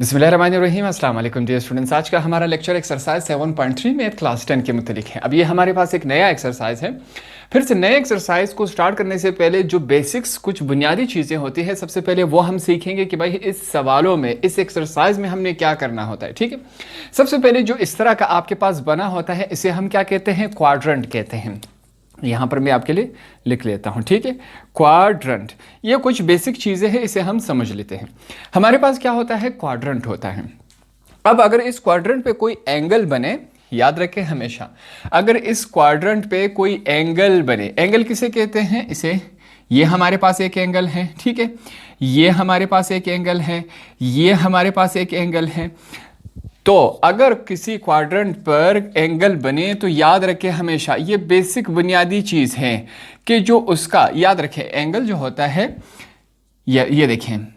बिस्मिल्लाहिर्रहमानिर्रहीम। अस्सलाम वालेकुम डियर स्टूडेंट्स। आज का हमारा लेक्चर एक्सरसाइज 7.3 मैथ क्लास 10 के मुतालिक है। अब ये हमारे पास एक नया एक्सरसाइज है। फिर से नए एक्सरसाइज को स्टार्ट करने से पहले जो बेसिक्स कुछ बुनियादी चीज़ें होती हैं, सबसे पहले वो हम सीखेंगे कि भाई इस सवालों में, इस एक्सरसाइज में हमने क्या करना होता है। ठीक है, सबसे पहले जो इस तरह का आपके पास बना होता है, इसे हम क्या कहते हैं? क्वाड्रेंट कहते हैं। यहाँ पर मैं आपके लिए लिख लेता हूँ। ठीक है, क्वाड्रेंट, ये कुछ बेसिक चीज़ें हैं, इसे हम समझ लेते हैं। हमारे पास क्या होता है? क्वाड्रेंट होता है। अब अगर इस क्वाड्रेंट पे कोई एंगल बने, याद रखें हमेशा, अगर इस क्वाड्रेंट पे कोई एंगल बने, एंगल किसे कहते हैं? इसे, ये हमारे पास एक एंगल है, ठीक है, ये हमारे पास एक एंगल है, ये हमारे पास एक एंगल है। तो अगर किसी क्वाड्रेंट पर एंगल बने तो याद रखें हमेशा, ये बेसिक बुनियादी चीज़ है कि जो उसका, याद रखें एंगल जो होता है, ये देखें,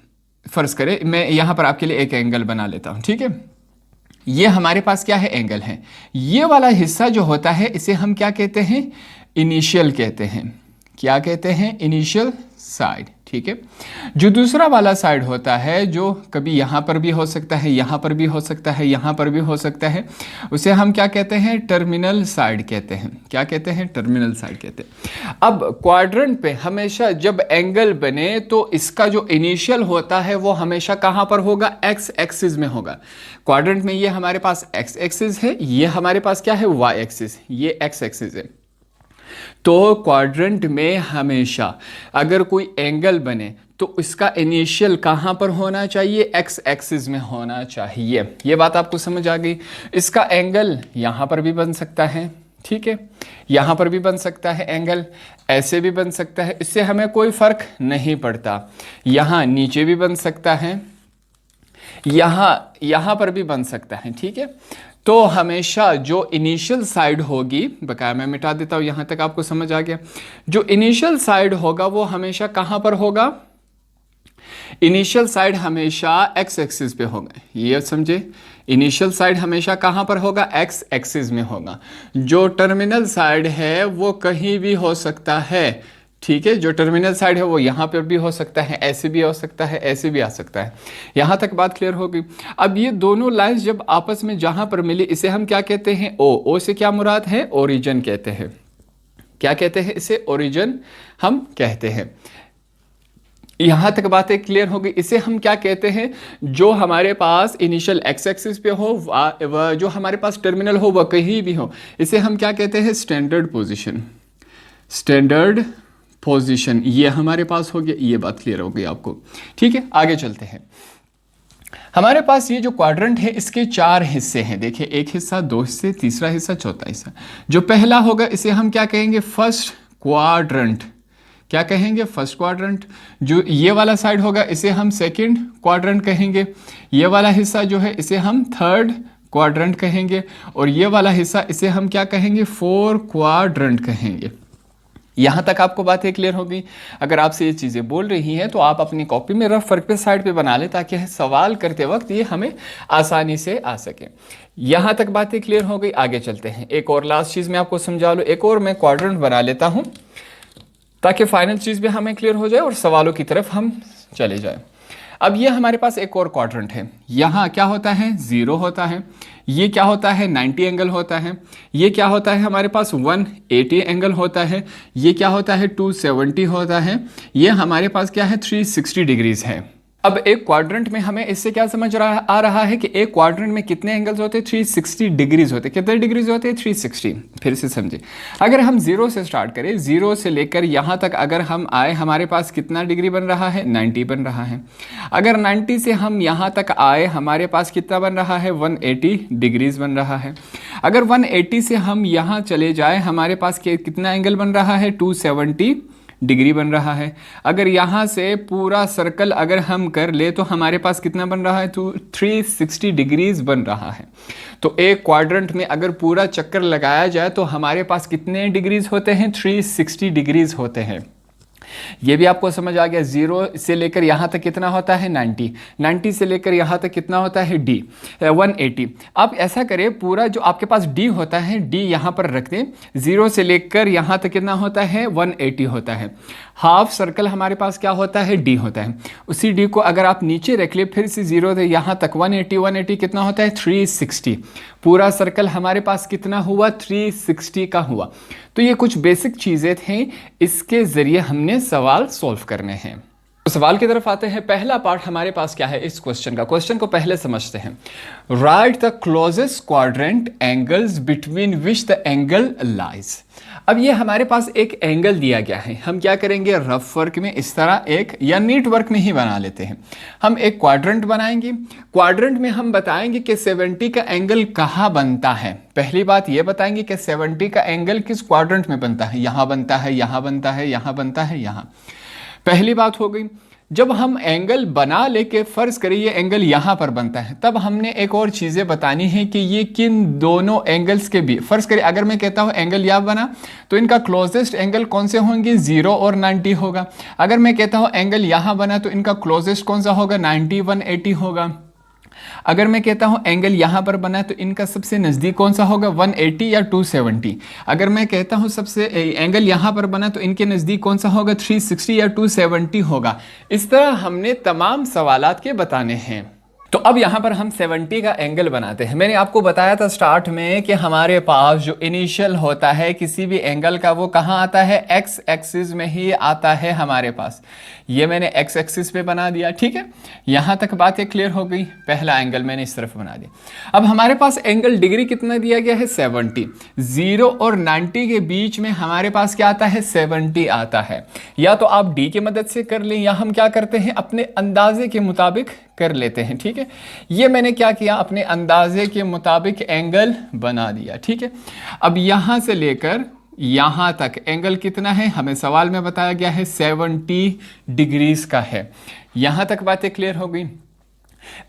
फ़र्ज़ करें मैं यहाँ पर आपके लिए एक एंगल बना लेता हूँ। ठीक है, ये हमारे पास क्या है? एंगल है। ये वाला हिस्सा जो होता है इसे हम क्या कहते हैं? इनिशियल कहते हैं। क्या कहते हैं? Initial side. ठीक है, जो दूसरा वाला साइड होता है, जो कभी यहाँ पर भी हो सकता है, यहाँ पर भी हो सकता है, यहाँ पर भी हो सकता है, उसे हम क्या कहते हैं? टर्मिनल साइड कहते हैं। क्या कहते हैं? टर्मिनल साइड कहते हैं। अब क्वाड्रेंट पे हमेशा जब एंगल बने तो इसका जो इनिशियल होता है वो हमेशा कहाँ पर होगा? एक्स एक्सिस में होगा। क्वाड्रेंट में ये हमारे पास एक्स एक्सिस है, ये हमारे पास क्या है? वाई एक्सिस, ये एक्स एक्सिस है। तो क्वाड्रेंट में हमेशा अगर कोई एंगल बने तो इसका इनिशियल कहाँ पर होना चाहिए? एक्स एक्सिस में होना चाहिए। ये बात आपको समझ आ गई। इसका एंगल यहाँ पर भी बन सकता है, ठीक है, यहाँ पर भी बन सकता है एंगल, ऐसे भी बन सकता है, इससे हमें कोई फर्क नहीं पड़ता। यहाँ नीचे भी बन सकता है, यहाँ पर भी बन सकता है। ठीक है, तो हमेशा जो इनिशियल साइड होगी, बकाया मैं मिटा देता हूँ, यहाँ तक आपको समझ आ गया। जो इनिशियल साइड होगा वो हमेशा कहाँ पर होगा? इनिशियल साइड हमेशा एक्स एक्सिस पे होगा। ये समझे, इनिशियल साइड हमेशा कहाँ पर होगा? एक्स एक्सिस में होगा। जो टर्मिनल साइड है वो कहीं भी हो सकता है। ठीक है, जो टर्मिनल साइड है वो यहाँ पर भी हो सकता है, ऐसे भी हो सकता है, ऐसे भी आ सकता है। यहाँ तक बात क्लियर हो गई। अब ये दोनों लाइंस जब आपस में जहाँ पर मिली, इसे हम क्या कहते हैं? ओ से क्या मुराद है? ओरिजिन कहते हैं। क्या कहते हैं इसे? ओरिजिन हम कहते हैं। यहाँ तक बातें क्लियर हो गई। इसे हम क्या कहते हैं? जो हमारे पास इनिशियल एक्स एक्सिस पे हो, जो हमारे पास टर्मिनल हो वह कहीं भी हो, इसे हम क्या कहते हैं? Standard position. स्टैंडर्ड पोजीशन ये हमारे पास हो गया। ये बात क्लियर हो गई आपको। ठीक है, आगे चलते हैं। हमारे पास ये जो क्वाड्रेंट है इसके 4 हिस्से हैं। देखिए, एक हिस्सा, 2 हिस्से, तीसरा हिस्सा, चौथा हिस्सा। जो पहला होगा इसे हम क्या कहेंगे? First quadrant. क्या कहेंगे? First quadrant. जो ये वाला साइड होगा इसे हम सेकंड क्वाड्रेंट कहेंगे। ये वाला हिस्सा जो है इसे हम थर्ड क्वाड्रेंट कहेंगे। और ये वाला हिस्सा इसे हम क्या कहेंगे? फोर्थ क्वाड्रेंट कहेंगे। यहाँ तक आपको बातें क्लियर हो गई। अगर आपसे ये चीज़ें बोल रही हैं तो आप अपनी कॉपी में रफ वर्क पे साइड पे बना लें, ताकि सवाल करते वक्त ये हमें आसानी से आ सके। यहाँ तक बातें क्लियर हो गई। आगे चलते हैं। एक और लास्ट चीज़ मैं आपको समझा लूँ। एक और मैं क्वाड्रेंट बना लेता हूँ ताकि फाइनल चीज़ भी हमें क्लियर हो जाए और सवालों की तरफ हम चले जाएं। अब ये हमारे पास एक और क्वाड्रेंट है। यहाँ क्या होता है? 0 होता है। ये क्या होता है? 90 एंगल होता है। ये क्या होता है? हमारे पास 180 एंगल होता है। ये क्या होता है? 270 होता है। ये हमारे पास क्या है? 360 डिग्रीज है। अब एक क्वाड्रेंट में हमें इससे क्या समझ आ रहा है कि एक क्वाड्रेंट में कितने एंगल्स होते हैं? 360 डिग्रीज होते हैं। कितने डिग्रीज होते हैं? 360। फिर से समझे, अगर हम 0 से स्टार्ट करें, 0 से लेकर यहाँ तक अगर हम आए, हमारे पास कितना डिग्री बन रहा है? 90 बन रहा है। अगर 90 से हम यहाँ तक आए, हमारे पास कितना बन रहा है? 180 डिग्रीज बन रहा है। अगर 180 से हम यहाँ चले जाए, हमारे पास कितना एंगल बन रहा है? 270 डिग्री बन रहा है। अगर यहाँ से पूरा सर्कल अगर हम कर ले तो हमारे पास कितना बन रहा है? 360 डिग्रीज बन रहा है। तो एक क्वाड्रेंट में अगर पूरा चक्कर लगाया जाए तो हमारे पास कितने डिग्रीज होते हैं? 360 डिग्रीज होते हैं। ये भी आपको समझ आ गया। 0 से लेकर यहाँ तक कितना होता है 90, 90 से लेकर यहाँ तक कितना होता है D 180। आप ऐसा करें, पूरा जो आपके पास D होता है D यहाँ पर रख दें, 0 से लेकर यहाँ तक कितना होता है 180 होता है। हाफ सर्कल हमारे पास क्या होता है D होता है। उसी D को अगर आप नीचे रख ले, फिर से 0 से यहाँ तक 180, 180 कितना होता है 360। पूरा सर्कल हमारे पास कितना हुआ 360 का हुआ। तो ये कुछ बेसिक चीज़ें थी, इसके ज़रिए हमने सवाल सॉल्व करने हैं। तो सवाल की तरफ आते हैं। पहला पार्ट हमारे पास क्या है इस क्वेश्चन का। क्वेश्चन को पहले समझते हैं। Right the closest quadrant angles between which the angle lies. अब ये हमारे पास एक एंगल दिया गया है। हम क्या करेंगे, रफ वर्क में इस तरह एक, या नीट वर्क में ही बना लेते हैं। हम एक क्वाड्रेंट बनाएंगे। क्वाड्रेंट में हम बताएंगे कि 70 का एंगल कहाँ बनता है। पहली बात ये बताएंगे कि 70 का एंगल किस क्वाड्रेंट में बनता है। यहाँ बनता है, यहाँ बनता है, यहाँ बनता है, यहाँ। पहली बात हो गई। जब हम एंगल बना लेके फर्ज करें ये एंगल यहाँ पर बनता है, तब हमने एक और चीज़ें बतानी है कि ये किन दोनों एंगल्स के बीच, फर्ज करें अगर मैं कहता हूँ एंगल यहाँ बना, तो इनका क्लोजेस्ट एंगल कौन से होंगे 0 और 90 होगा। अगर मैं कहता हूँ एंगल यहाँ बना, तो इनका क्लोजेस्ट कौन सा होगा 90, 180 होगा। अगर मैं कहता हूं एंगल यहां पर बना है, तो इनका सबसे नज़दीक कौन सा होगा 180 या 270। अगर मैं कहता हूं सबसे एंगल यहां पर बना, तो इनके नज़दीक कौन सा होगा 360 या 270 होगा। इस तरह हमने तमाम सवालात के बताने हैं। तो अब यहाँ पर हम 70 का एंगल बनाते हैं। मैंने आपको बताया था स्टार्ट में कि हमारे पास जो इनिशियल होता है किसी भी एंगल का, वो कहाँ आता है एक्स एक्सिस में ही आता है हमारे पास। ये मैंने एक्स एक्सिस पे बना दिया, ठीक है। यहाँ तक बातें क्लियर हो गई। पहला एंगल मैंने इस तरफ बना दिया। अब हमारे पास एंगल डिग्री कितना दिया गया है 70। 0 और 90 के बीच में हमारे पास क्या आता है 70 आता है। या तो आप डी की मदद से कर लें, या हम क्या करते हैं अपने अंदाजे के मुताबिक कर लेते हैं, ठीक है। ये मैंने क्या किया, अपने अंदाजे के मुताबिक एंगल बना दिया, ठीक है। अब यहां से लेकर यहां तक एंगल कितना है, हमें सवाल में बताया गया है 70 डिग्रीज का है। यहां तक बातें क्लियर हो गई।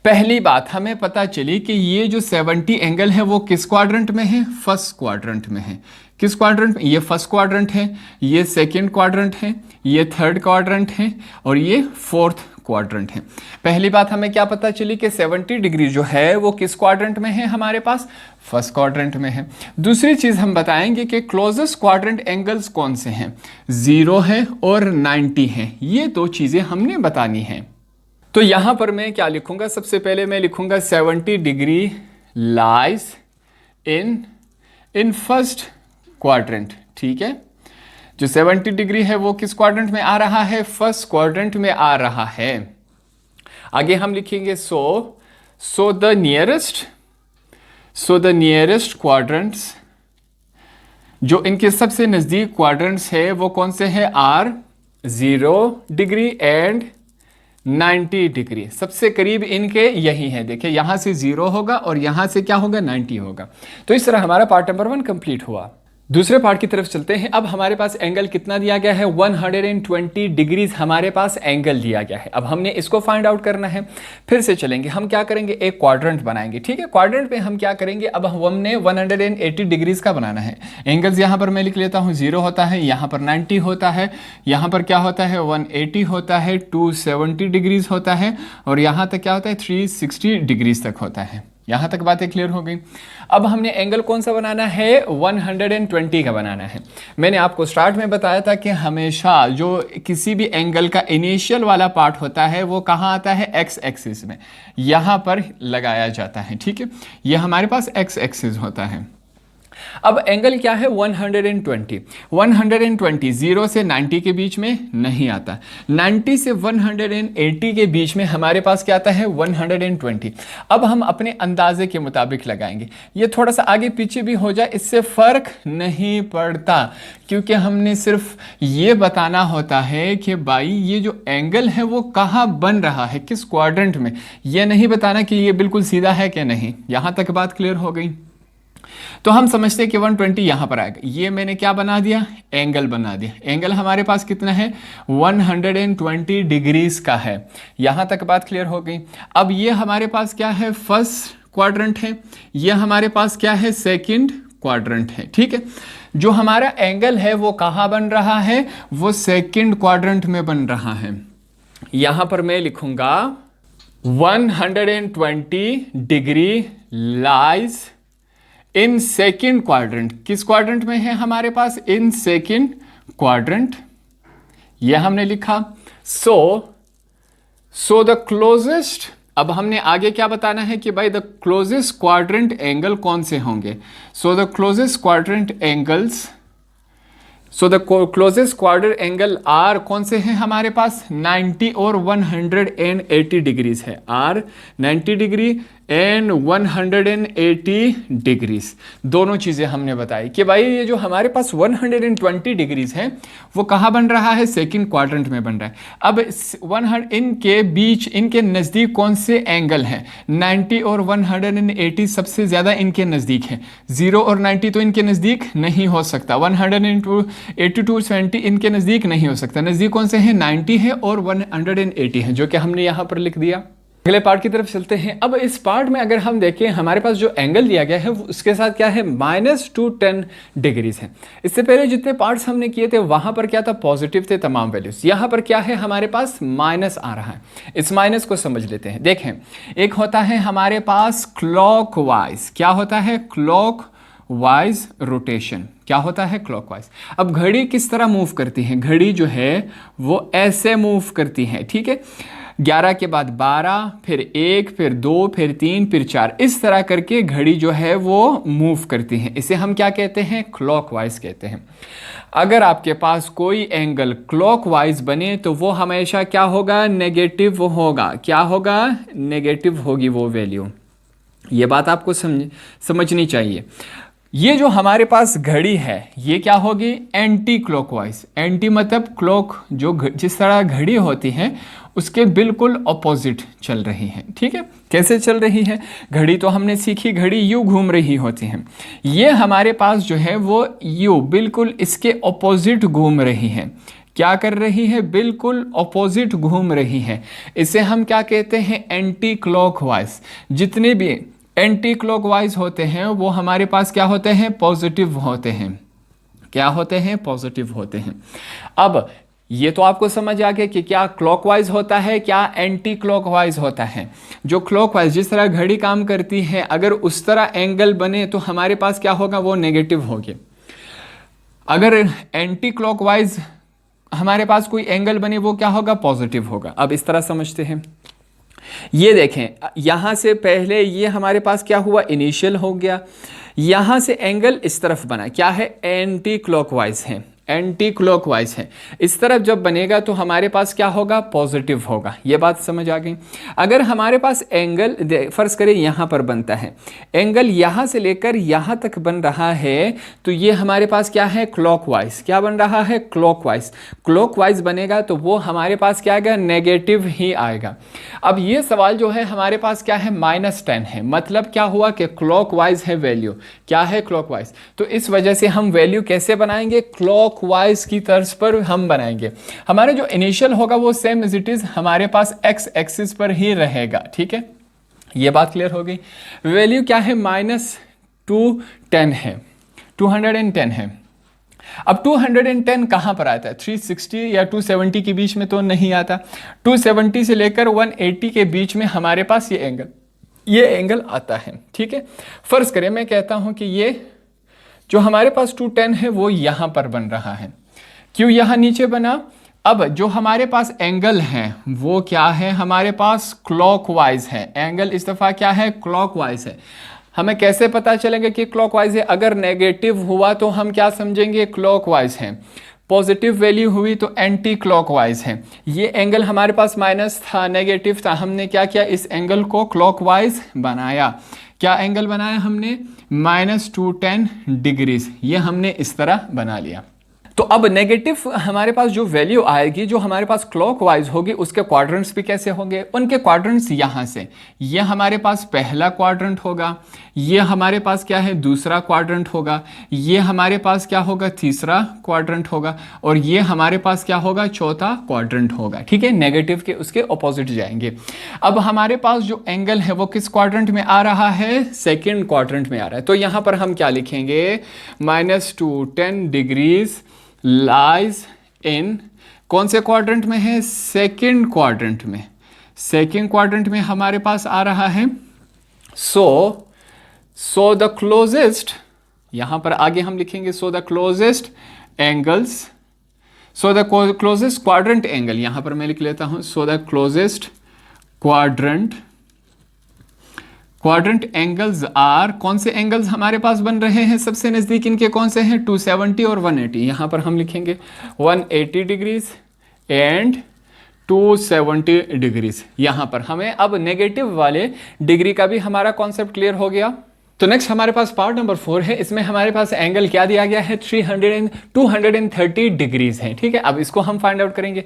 पहली बात हमें पता चली कि ये जो 70 एंगल है वो किस क्वाड्रेंट में है, फर्स्ट क्वाड्रेंट में है। किस क्वाड्रेंट में, ये फर्स्ट क्वाड्रेंट है, ये सेकंड क्वाड्रेंट है, ये थर्ड क्वाड्रेंट है, और ये फोर्थ क्वाड्रेंट है। पहली बात हमें क्या पता चली कि 70 डिग्री जो है वो किस क्वाड्रेंट में है, हमारे पास फर्स्ट क्वाड्रेंट में है। दूसरी चीज हम बताएंगे कि क्लोजेस्ट क्वाड्रेंट एंगल्स कौन से हैं, 0 है और 90 है। ये दो चीजें हमने बतानी है। तो यहां पर मैं क्या लिखूंगा, सबसे पहले मैं लिखूंगा 70 degree lies in first quadrant, ठीक है। जो 70 डिग्री है वो किस क्वाड्रेंट में आ रहा है, फर्स्ट क्वाड्रेंट में आ रहा है। आगे हम लिखेंगे सो द नियरेस्ट क्वाड्रेंट्स, जो इनके सबसे नजदीक क्वाड्रेंट्स है वो कौन से हैं, आर 0 डिग्री एंड 90 डिग्री। सबसे करीब इनके यही है। देखिए यहां से 0 होगा और यहां से क्या होगा 90 होगा। तो इस तरह हमारा पार्ट नंबर 1 कंप्लीट हुआ। दूसरे पार्ट की तरफ चलते हैं। अब हमारे पास एंगल कितना दिया गया है, 120 डिग्रीज हमारे पास एंगल दिया गया है। अब हमने इसको फाइंड आउट करना है। फिर से चलेंगे, हम क्या करेंगे, एक क्वाड्रेंट बनाएंगे, ठीक है। क्वाड्रेंट पे हम क्या करेंगे, अब हमने 180 डिग्रीज का बनाना है। एंगल्स यहाँ पर मैं लिख लेता हूँ, 0 होता है, यहाँ पर 90 होता है, यहाँ पर क्या होता है 180 होता है, 270 डिग्रीज होता है, और यहाँ तक क्या होता है 360 डिग्रीज तक होता है। यहाँ तक बातें क्लियर हो गई। अब हमने एंगल कौन सा बनाना है, 120 का बनाना है। मैंने आपको स्टार्ट में बताया था कि हमेशा जो किसी भी एंगल का इनिशियल वाला पार्ट होता है वो कहाँ आता है, एक्स एक्सिस में, यहाँ पर लगाया जाता है, ठीक है। ये हमारे पास एक्स एक्सिस होता है। अब एंगल क्या है 120। 120 0 से 90 के बीच में नहीं आता। 90 से 180 के बीच में हमारे पास क्या आता है 120। अब हम अपने अंदाजे के मुताबिक लगाएंगे। ये थोड़ा सा आगे पीछे भी हो जाए इससे फर्क नहीं पड़ता, क्योंकि हमने सिर्फ ये बताना होता है कि भाई ये जो एंगल है वो कहाँ बन रहा है, किस क्वाड्रेंट में। ये नहीं बताना कि ये बिल्कुल सीधा है कि नहीं। यहां तक बात क्लियर हो गई। तो हम समझते हैं कि 120 यहां पर आएगा। ये मैंने क्या बना दिया, एंगल बना दिया। एंगल हमारे पास कितना है 120 डिग्रीज का है। यहां तक बात क्लियर हो गई। अब ये हमारे पास क्या है, फर्स्ट क्वाड्रेंट है, ये हमारे पास क्या है, सेकंड क्वाड्रेंट है, ठीक है। जो हमारा एंगल है वो कहाँ बन रहा है, वो सेकंड क्वाड्रेंट में बन रहा है। यहां पर मैं लिखूंगा 120 degree lies in second quadrant. किस क्वाड्रेंट में है हमारे पास, इन सेकंड क्वाड्रेंट, यह हमने लिखा। सो द क्लोजेस्ट, अब हमने आगे क्या बताना है कि भाई द क्लोजेस्ट क्वाड्रेंट एंगल कौन से होंगे। So the closest quadrant angles, so the closest quadrant angle are कौन से हैं हमारे पास, 90 और 180 डिग्रीज है। आर 90 डिग्री एंड 180 डिग्रीज, दोनों चीज़ें हमने बताई कि भाई ये जो हमारे पास 120 डिग्रीज है वो कहाँ बन रहा है, सेकंड क्वाड्रेंट में बन रहा है। अब 100 इनके बीच, इनके नज़दीक कौन से एंगल हैं, 90 और 180 सबसे ज़्यादा इनके नज़दीक है। 0 और 90 तो इनके नज़दीक नहीं हो सकता, 180 टू 70 इनके नज़दीक नहीं हो सकता। नज़दीक कौन से हैं, 90 है और 180 है, जो कि हमने यहाँ पर लिख दिया। अगले पार्ट की तरफ चलते हैं। अब इस पार्ट में अगर हम देखें हमारे पास जो एंगल दिया गया है उसके साथ क्या है, -210 डिग्रीज है। इससे पहले जितने पार्ट्स हमने किए थे वहां पर क्या था, पॉजिटिव थे तमाम वैल्यूज। यहां पर क्या है, हमारे पास माइनस आ रहा है। इस माइनस को समझ लेते हैं। देखें, एक होता है हमारे पास क्लॉकवाइज, क्या होता है, क्लॉकवाइज रोटेशन, क्या होता है, क्लॉकवाइज। अब घड़ी किस तरह मूव करती है, घड़ी जो है वो ऐसे मूव करती है, ठीक है। 11 के बाद 12, फिर 1, फिर 2, फिर 3, फिर 4, इस तरह करके घड़ी जो है वो मूव करती है। इसे हम क्या कहते हैं, क्लॉकवाइज कहते हैं। अगर आपके पास कोई एंगल क्लॉकवाइज बने तो वो हमेशा क्या होगा, नेगेटिव होगा। क्या होगा, नेगेटिव होगी वो वैल्यू। ये बात आपको समझनी चाहिए। ये जो हमारे पास घड़ी है ये क्या होगी, एंटी क्लॉकवाइज। एंटी मतलब क्लॉक, जो जिस तरह घड़ी होती है उसके बिल्कुल ऑपोजिट चल रही है, ठीक है। कैसे चल रही है, घड़ी तो हमने सीखी, घड़ी यूं घूम रही होती है। ये हमारे पास जो है वो यूं बिल्कुल इसके ऑपोजिट घूम रही है। क्या कर रही है, बिल्कुल ऑपोजिट घूम रही है। इसे हम क्या कहते हैं, एंटी क्लॉकवाइज। जितने भी एंटी क्लॉकवाइज होते हैं वो हमारे पास क्या होते हैं, पॉजिटिव होते हैं। क्या होते हैं, पॉजिटिव होते हैं। अब ये तो आपको समझ आ गया कि क्या क्लॉकवाइज होता है, क्या एंटी क्लॉकवाइज होता है। जो क्लॉकवाइज, जिस तरह घड़ी काम करती है, अगर उस तरह एंगल बने तो हमारे पास क्या होगा, वो नेगेटिव होगी। अगर एंटी क्लॉकवाइज हमारे पास कोई एंगल बने वो क्या होगा, पॉजिटिव होगा। अब इस तरह समझते हैं। ये देखें, यहां से पहले ये हमारे पास क्या हुआ, इनिशियल हो गया। यहां से एंगल इस तरफ बना, क्या है, एंटी क्लॉकवाइज है, एंटी क्लॉकवाइज है। इस तरफ जब बनेगा तो हमारे पास क्या होगा, पॉजिटिव होगा। ये बात समझ आ गई। अगर हमारे पास एंगल फर्ज करें यहाँ पर बनता है, एंगल यहाँ से लेकर यहाँ तक बन रहा है तो ये हमारे पास क्या है, क्लॉकवाइज। क्या बन रहा है, क्लॉकवाइज। क्लॉकवाइज बनेगा तो वो हमारे पास क्या आएगा, नेगेटिव ही आएगा। अब ये सवाल जो है हमारे पास क्या है, -10 है। मतलब क्या हुआ कि क्लॉकवाइज है वैल्यू, क्या है, क्लॉकवाइज। तो इस वजह से हम वैल्यू कैसे बनाएंगे, क्लॉकवाइज की तर्ज पर हम बनाएंगे। हमारे जो इनिशियल होगा वो सेम एज इट इज हमारे पास एक्स एक्सिस पर ही रहेगा, ठीक है। ये बात क्लियर हो गई। वैल्यू क्या है, -210 है, 210 है। अब 210 कहाँ पर आता है, 360 या 270 के बीच में तो नहीं आता। 270 से लेकर 180 के बीच में हमारे पास ये एंगल आता है, ठीक है। फर्ज करें मैं कहता हूं कि ये जो हमारे पास 210 है वो यहां पर बन रहा है। क्यों यहां नीचे बना, अब जो हमारे पास एंगल है वो क्या है, हमारे पास क्लॉकवाइज है। एंगल इस दफा क्या है, क्लॉकवाइज है। हमें कैसे पता चलेगा कि क्लॉकवाइज है, अगर नेगेटिव हुआ तो हम क्या समझेंगे, क्लॉकवाइज है। पॉजिटिव वैल्यू हुई तो एंटी क्लॉकवाइज है। ये एंगल हमारे पास माइनस था, नेगेटिव था, हमने क्या किया, इस एंगल को क्लॉकवाइज बनाया। क्या एंगल बनाया हमने, -210 डिग्रीज। ये हमने इस तरह बना लिया। तो अब नेगेटिव हमारे पास जो वैल्यू आएगी, जो हमारे पास क्लॉकवाइज होगी, उसके क्वाड्रेंट्स भी कैसे होंगे? उनके क्वाड्रेंट्स यहाँ से, ये हमारे पास पहला क्वाड्रेंट होगा, ये हमारे पास क्या है दूसरा क्वाड्रेंट होगा, ये हमारे पास क्या होगा तीसरा क्वाड्रेंट होगा, और ये हमारे पास क्या होगा चौथा क्वाड्रेंट होगा। ठीक है, नेगेटिव के उसके ऑपोजिट जाएंगे। अब हमारे पास जो एंगल है वो किस क्वाड्रेंट में आ रहा है? सेकेंड क्वाड्रेंट में आ रहा है। तो यहाँ पर हम क्या लिखेंगे? -210 डिग्रीज लाइज इन कौन से क्वाड्रेंट में है? सेकेंड क्वाड्रेंट में। सेकेंड क्वाड्रेंट में हमारे पास आ रहा है। सो द क्लोजेस्ट, यहां पर आगे हम लिखेंगे so the closest angles, so the closest quadrant angle, यहां पर मैं लिख लेता हूं so the closest quadrant angles are, कौन से एंगल्स हमारे पास बन रहे हैं सबसे नजदीक इनके? कौन से हैं? 270 और 180। यहां पर हम लिखेंगे 180 डिग्रीज एंड 270 डिग्रीज। यहां पर हमें अब नेगेटिव वाले डिग्री का भी हमारा कॉन्सेप्ट क्लियर हो गया। तो नेक्स्ट हमारे पास पार्ट नंबर 4 है। इसमें हमारे पास एंगल क्या दिया गया है? 230 डिग्रीज है। ठीक है, अब इसको हम फाइंड आउट करेंगे।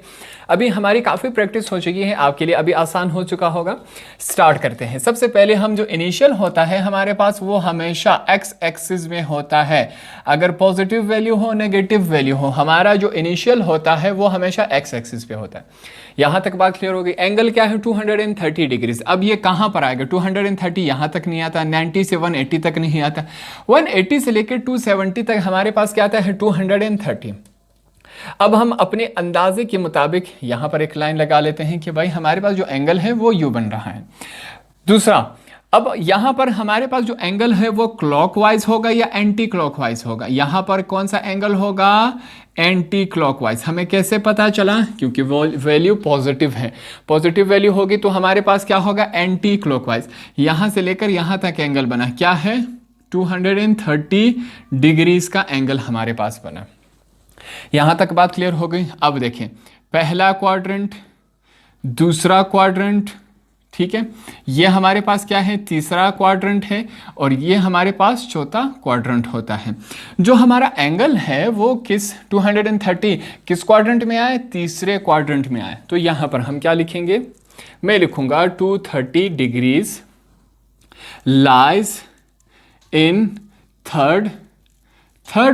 अभी हमारी काफ़ी प्रैक्टिस हो चुकी है, आपके लिए अभी आसान हो चुका होगा। स्टार्ट करते हैं। सबसे पहले हम जो इनिशियल होता है हमारे पास वो हमेशा एक्स एक्सिस में होता है। अगर पॉजिटिव वैल्यू हो नेगेटिव वैल्यू हो, हमारा जो इनिशियल होता है वो हमेशा एक्स एक्सिस पे होता है। यहां तक बात क्लियर हो गई। एंगल क्या है? 230 डिग्रीज। अब ये कहां पर आएगा? 230 यहां तक नहीं आता, 90 से 180 तक नहीं आता, 180 से लेकर 270 तक हमारे पास क्या आता है? 230। अब हम अपने अंदाजे के मुताबिक यहां पर एक लाइन लगा लेते हैं कि भाई हमारे पास जो एंगल है वो यू बन रहा है। दूसरा, अब यहां पर हमारे पास जो एंगल है वो क्लॉकवाइज होगा या एंटी क्लॉकवाइज होगा? यहां पर कौन सा एंगल होगा? Anti clockwise. हमें कैसे पता चला? क्योंकि वो वैल्यू पॉजिटिव है। पॉजिटिव वैल्यू होगी तो हमारे पास क्या होगा? Anti clockwise. यहां से लेकर यहां तक एंगल बना, क्या है? 230 डिग्रीज का एंगल हमारे पास बना। यहां तक बात क्लियर हो गई। अब देखें, पहला क्वाड्रेंट, दूसरा क्वाड्रेंट, ठीक है, ये हमारे पास क्या है? तीसरा क्वाड्रेंट है, और ये हमारे पास चौथा क्वाड्रेंट होता है। जो हमारा एंगल है वो किस 230 किस क्वाड्रेंट में आए? तीसरे क्वाड्रेंट में आए। तो यहां पर हम क्या लिखेंगे? मैं लिखूंगा 230 degrees lies in third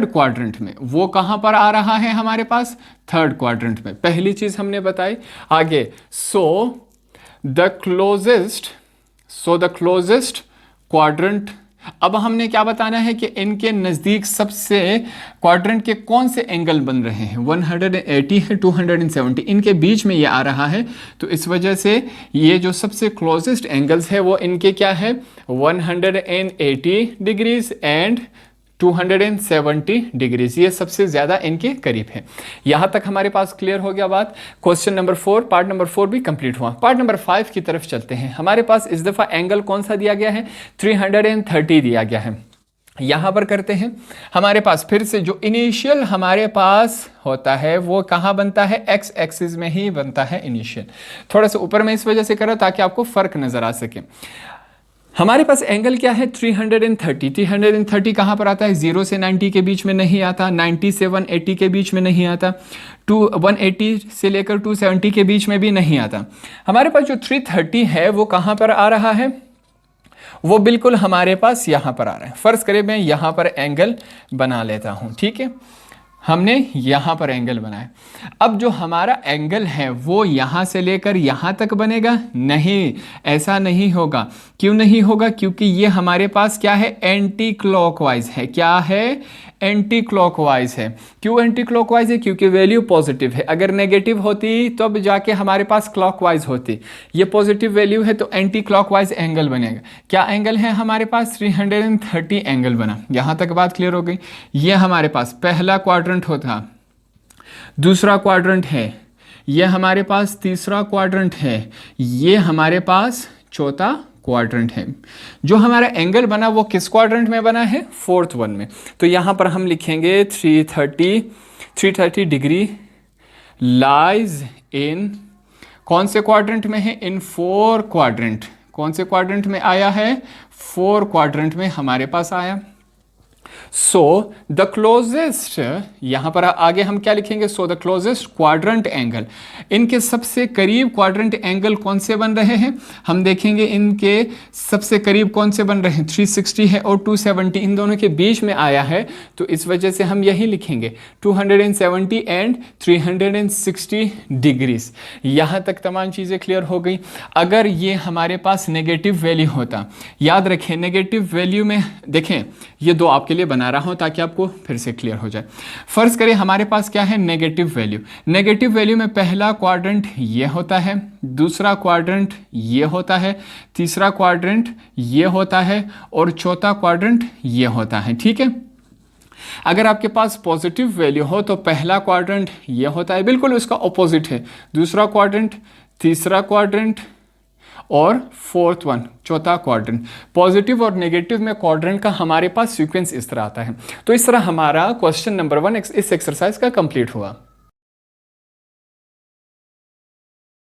quadrant में। वो कहां पर आ रहा है हमारे पास? थर्ड क्वाड्रेंट में। पहली चीज हमने बताई। आगे, सो द क्लोजेस्ट क्वाड्रेंट। अब हमने क्या बताना है कि इनके नज़दीक सबसे क्वाड्रेंट के कौन से एंगल बन रहे हैं? 180 है, 270, इनके बीच में ये आ रहा है। तो इस वजह से ये जो सबसे क्लोजेस्ट एंगल्स है वो इनके क्या है? 180 डिग्रीज एंड 270 डिग्रीज, ये सबसे ज़्यादा इनके करीब है। यहाँ तक हमारे पास क्लियर हो गया बात। क्वेश्चन नंबर 4, पार्ट नंबर 4 भी कंप्लीट हुआ। पार्ट नंबर 5 की तरफ चलते हैं। हमारे पास इस दफ़ा एंगल कौन सा दिया गया है? 330 दिया गया है। यहाँ पर करते हैं, हमारे पास फिर से जो इनिशियल हमारे पास होता है वो कहाँ बनता है? एक्स एक्सिस में ही बनता है इनिशियल। थोड़ा सा ऊपर में इस वजह से करो ताकि आपको फ़र्क नज़र आ सके। हमारे पास एंगल क्या है? 330। 330 कहाँ पर आता है? 0 से 90 के बीच में नहीं आता, 90 से 180 के बीच में नहीं आता, 180 से लेकर 270 के बीच में भी नहीं आता। हमारे पास जो 330 है वो कहाँ पर आ रहा है? वो बिल्कुल हमारे पास यहाँ पर आ रहा है। फर्ज करें मैं यहाँ पर एंगल बना लेता हूँ, ठीक है, हमने यहाँ पर एंगल बनाया। अब जो हमारा एंगल है वो यहाँ से लेकर यहाँ तक बनेगा? नहीं, ऐसा नहीं होगा। क्यों नहीं होगा? क्योंकि ये हमारे पास क्या है? एंटी क्लॉकवाइज है। क्या है? एंटी क्लॉकवाइज है। क्यों एंटी क्लॉकवाइज है? क्योंकि वैल्यू पॉजिटिव है। अगर नेगेटिव होती तो अब जाके हमारे पास क्लॉकवाइज होती। ये पॉजिटिव वैल्यू है तो एंटी क्लॉकवाइज एंगल बनेगा। क्या एंगल है हमारे पास? 330 एंगल बना। यहाँ तक बात क्लियर हो गई। ये हमारे पास पहला क्वाड्रेंट होता, दूसरा क्वाड्रेंट है, ये हमारे पास तीसरा क्वाड्रेंट है, ये हमारे पास चौथा क्वाड्रेंट है। जो हमारा एंगल बना वो किस क्वाड्रेंट में बना है? 4th वन में। तो यहाँ पर हम लिखेंगे 330 डिग्री लाइज इन कौन से क्वाड्रेंट में है? इन 4 क्वाड्रेंट। कौन से क्वाड्रेंट में आया है? 4 क्वाड्रेंट में हमारे पास आया। सो द क्लोजेस्ट, यहां पर आगे हम क्या लिखेंगे, so the closest quadrant angle, इनके सबसे करीब क्वाड्रेंट एंगल कौन से बन रहे हैं, हम देखेंगे इनके सबसे करीब कौन से बन रहे हैं, 360 है और 270, इन दोनों के बीच में आया है, तो इस वजह से हम यही लिखेंगे 270 एंड 360 डिग्रीज। यहां तक तमाम चीज़ें क्लियर हो गई। अगर ये हमारे पास नेगेटिव वैल्यू होता, याद रखें नेगेटिव वैल्यू में देखें, ये दो आपके लिए बना रहा हूं ताकि आपको फिर से क्लियर हो जाए। फर्ज करें हमारे पास क्या है, नेगेटिव वैल्यू। नेगेटिव वैल्यू में पहला क्वाड्रेंट ये होता है, दूसरा क्वाड्रेंट ये होता है, तीसरा क्वाड्रेंट ये होता है और चौथा क्वाड्रेंट ये होता है। ठीक है, अगर आपके पास पॉजिटिव वैल्यू हो तो पहला क्वाड्रेंट ये होता है, बिल्कुल उसका ऑपोजिट है, दूसरा क्वाड्रेंट, तीसरा क्वाड्रेंट और फोर्थ वन, चौथा क्वाड्रेंट। पॉजिटिव और नेगेटिव में क्वाड्रेंट का हमारे पास सीक्वेंस इस तरह आता है। तो इस तरह हमारा क्वेश्चन नंबर 1 इस एक्सरसाइज का कंप्लीट हुआ।